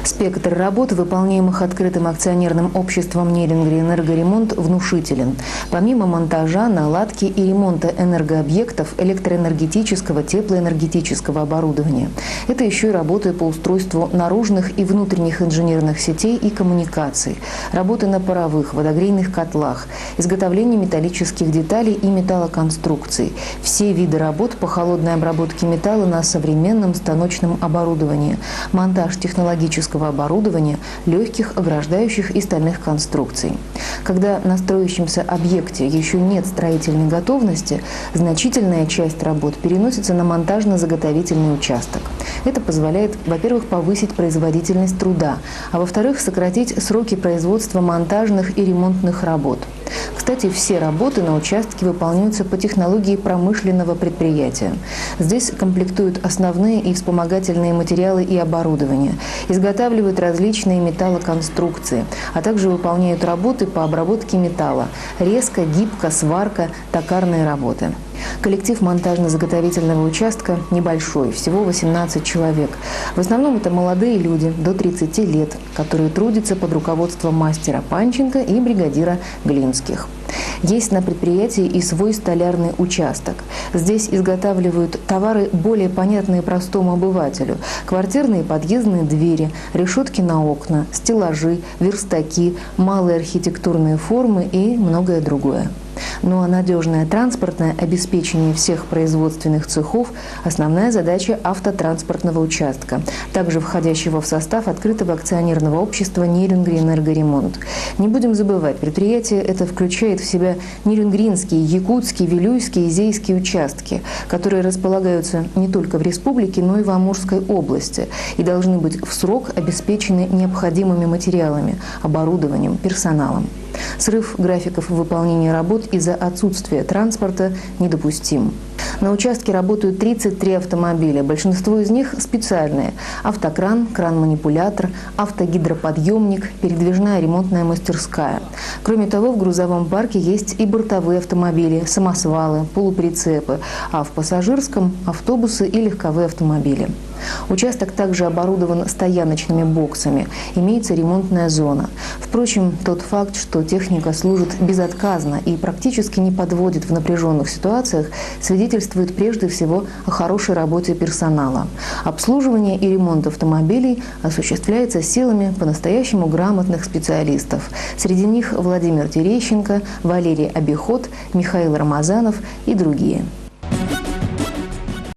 Спектр работ, выполняемых открытым акционерным обществом «Нейрингри Энергоремонт», внушителен. Помимо монтажа, наладки и ремонта энергообъектов, электроэнергетического, теплоэнергетического оборудования, это еще и работы по устройству наружных и внутренних инженерных сетей и коммуникаций, работы на паровых, водогрейных котлах, изготовление металлических деталей и металлоконструкций, все виды работ по холодной обработке металла на современном станочном оборудовании, монтаж технологического оборудования, легких, ограждающих и стальных конструкций. Когда на строящемся объекте еще нет строительной готовности, значительная часть работ переносится на монтажно-заготовительный участок. Это позволяет, во-первых, повысить производительность труда, а во-вторых, сократить сроки производства монтажных и ремонтных работ. Кстати, все работы на участке выполняются по технологии промышленного предприятия. Здесь комплектуют основные и вспомогательные материалы и оборудование, изготавливают различные металлоконструкции, а также выполняют работы по обработке металла – резка, гибка, сварка, токарные работы. Коллектив монтажно-заготовительного участка небольшой, всего 18 человек. В основном это молодые люди до 30 лет, которые трудятся под руководством мастера Панченко и бригадира Глинских. Есть на предприятии и свой столярный участок. Здесь изготавливают товары, более понятные простому обывателю. Квартирные и подъездные двери, решетки на окна, стеллажи, верстаки, малые архитектурные формы и многое другое. Ну а надежное транспортное обеспечение всех производственных цехов – основная задача автотранспортного участка, также входящего в состав открытого акционерного общества «Нейрингри Энергоремонт». Не будем забывать, предприятие это включает в себя нейрингринские, якутские, вилюйские и зейские участки, которые располагаются не только в республике, но и в Амурской области и должны быть в срок обеспечены необходимыми материалами, оборудованием, персоналом. Срыв графиков выполнения работ из-за отсутствия транспорта недопустим. На участке работают 33 автомобиля. Большинство из них специальные. Автокран, кран-манипулятор, автогидроподъемник, передвижная ремонтная мастерская. Кроме того, в грузовом парке есть и бортовые автомобили, самосвалы, полуприцепы, а в пассажирском – автобусы и легковые автомобили. Участок также оборудован стояночными боксами, имеется ремонтная зона. Впрочем, тот факт, что техника служит безотказно и практически не подводит в напряженных ситуациях, свидетельствует прежде всего о хорошей работе персонала. Обслуживание и ремонт автомобилей осуществляется силами по-настоящему грамотных специалистов. Среди них Владимир Терещенко, Валерий Обиход, Михаил Рамазанов и другие.